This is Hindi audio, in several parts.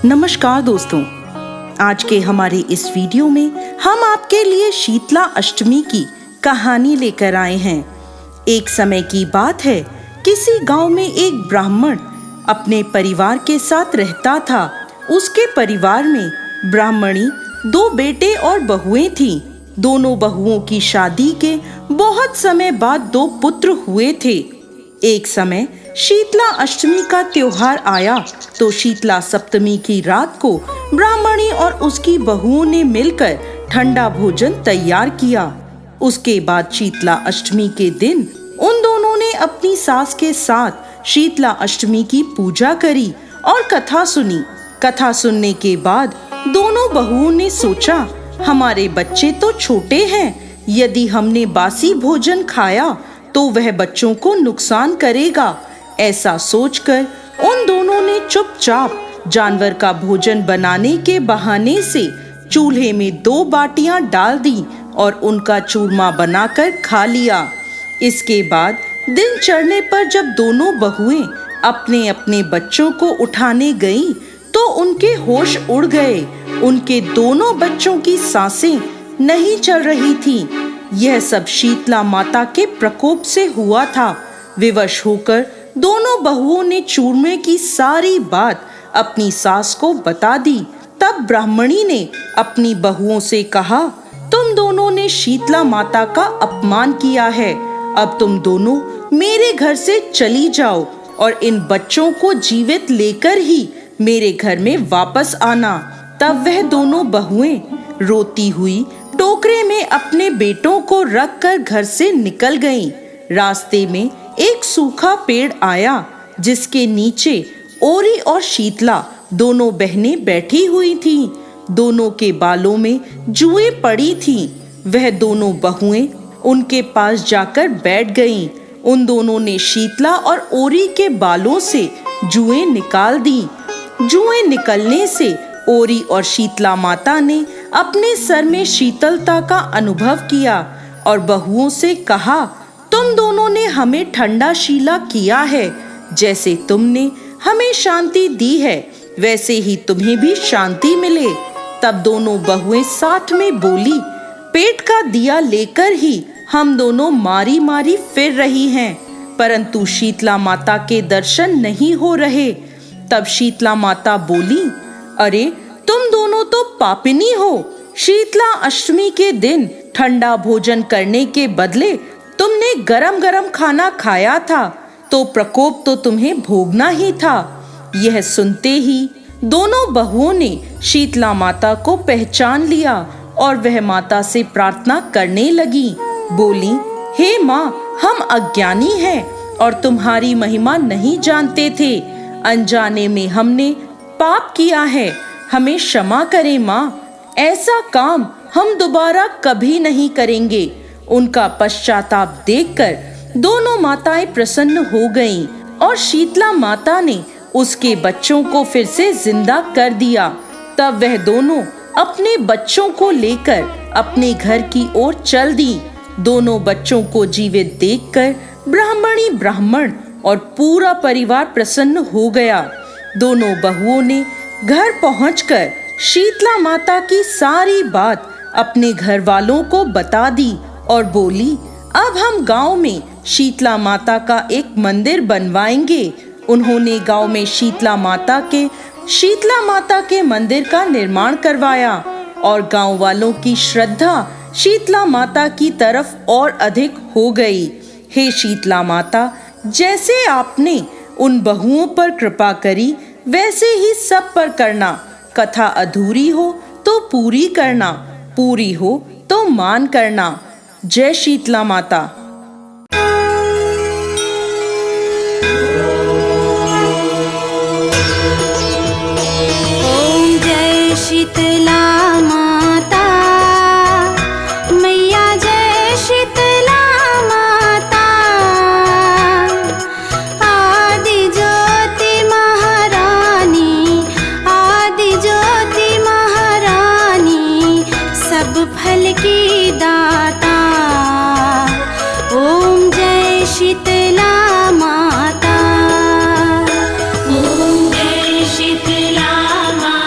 नमस्कार दोस्तों, आज के हमारे इस वीडियो में हम आपके लिए शीतला अष्टमी की कहानी लेकर आए हैं। एक समय की बात है, किसी गांव में एक ब्राह्मण अपने परिवार के साथ रहता था। उसके परिवार में ब्राह्मणी 2 बेटे और बहुएं थीं। दोनों बहुओं की शादी के बहुत समय बाद 2 पुत्र हुए थे। एक समय शीतला अष्टमी का त्योहार आया तो शीतला सप्तमी की रात को ब्राह्मणी और उसकी बहुओं ने मिलकर ठंडा भोजन तैयार किया। उसके बाद शीतला अष्टमी के दिन उन दोनों ने अपनी सास के साथ शीतला अष्टमी की पूजा करी और कथा सुनी। कथा सुनने के बाद दोनों बहुओं ने सोचा, हमारे बच्चे तो छोटे हैं, यदि हमने बासी भोजन खाया तो वह बच्चों को नुकसान करेगा। ऐसा सोचकर उन दोनों ने चुपचाप जानवर का भोजन बनाने के बहाने से चूल्हे में 2 बाटियां डाल दी और उनका चूरमा बनाकर खा लिया। इसके बाद दिन चढ़ने पर जब दोनों बहुएं अपने अपने बच्चों को उठाने गईं, तो उनके होश उड़ गए। उनके दोनों बच्चों की सांसें नहीं चल रही थीं। यह सब शीतला माता के प्रकोप से हुआ था। विवश होकर दोनों बहुओं ने चूरमे की सारी बात अपनी सास को बता दी। तब ब्राह्मणी ने अपनी बहुओं से कहा, तुम दोनों ने शीतला माता का अपमान किया है। अब तुम दोनों मेरे घर से चली जाओ और इन बच्चों को जीवित लेकर ही मेरे घर में वापस आना। तब वह दोनों बहुएं रोती हुई टोकरे में अपने बेटों को रखकर घर से निकल गईं। रास्ते में एक सूखा पेड़ आया जिसके नीचे ओरी और शीतला दोनों बहनें बैठी हुई थीं। दोनों के बालों में जुएं पड़ी थीं। वह दोनों बहुएं उनके पास जाकर बैठ गईं। उन दोनों ने शीतला और ओरी के बालों से जुएं निकाल दी। जुएं निकलने से ओरी और शीतला माता ने अपने सर में शीतलता का अनुभव किया और बहुओं से कहा, तुम दोनों ने हमें ठंडा शीला किया है। जैसे तुमने हमें शांति दी है, वैसे ही तुम्हें भी शांति मिले। तब दोनों बहुएं साथ में बोली, पेट का दिया लेकर ही हम दोनों मारी मारी फिर रही हैं, परंतु शीतला माता के दर्शन नहीं हो रहे। तब शीतला माता बोली, अरे तुम दोनों तो पापिनी हो। शीतला अष्टमी के दिन ठंडा भोजन करने के बदले तुमने गरम गरम खाना खाया था, तो प्रकोप तो तुम्हें भोगना ही था। यह सुनते ही दोनों बहुओं ने शीतला माता को पहचान लिया और वह माता से प्रार्थना करने लगी। बोली, हे माँ, हम अज्ञानी हैं और तुम्हारी महिमा नहीं जानते थे। अनजाने में हमने पाप किया है, हमें क्षमा करें माँ। ऐसा काम हम दोबारा कभी नहीं करेंगे। उनका पश्चाताप देखकर दोनों माताएं प्रसन्न हो गईं और शीतला माता ने उसके बच्चों को फिर से जिंदा कर दिया। तब वह दोनों अपने बच्चों को लेकर अपने घर की ओर चल दी। दोनों बच्चों को जीवित देखकर ब्राह्मणी ब्राह्मण और पूरा परिवार प्रसन्न हो गया। दोनों बहुओं ने घर पहुंचकर शीतला माता की सारी बात अपने घर वालों को बता दी और बोली, अब हम गांव में शीतला माता का एक मंदिर बनवाएंगे। उन्होंने गांव में शीतला माता के मंदिर का निर्माण करवाया और गांव वालों की श्रद्धा शीतला माता की तरफ और अधिक हो गई। हे शीतला माता, जैसे आपने उन बहुओं पर कृपा करी, वैसे ही सब पर करना। कथा अधूरी हो तो पूरी करना, पूरी हो तो मान करना। जय शीतला माता। ओम जय शीतला माता, मैया जय शीतला माता। आदि ज्योति महारानी, आदि ज्योति महारानी, सब फल की दाता। ओम जय शीतला माता, ओम जय शीतला माता।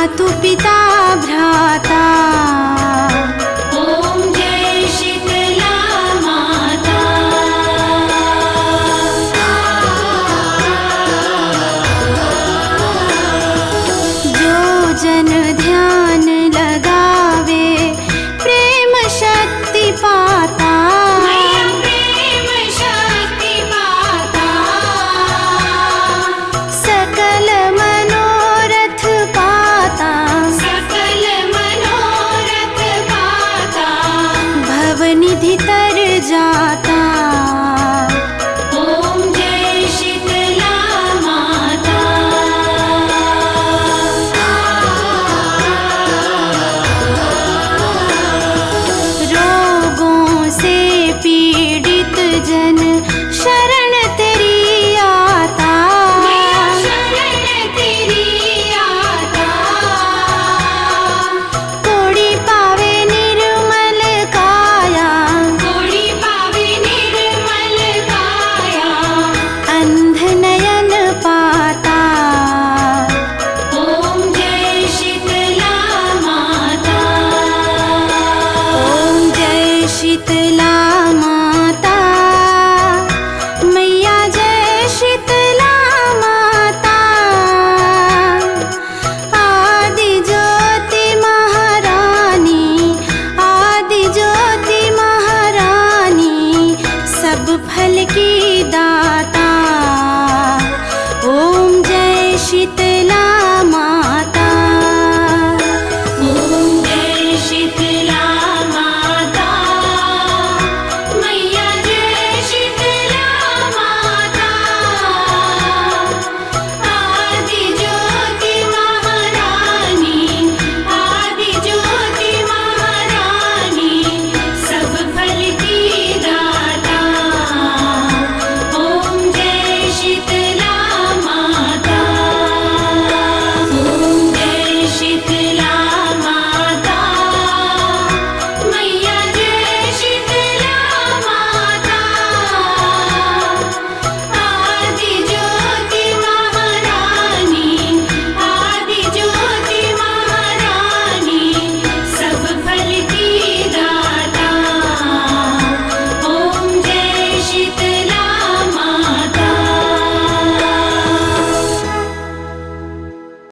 मातु पिता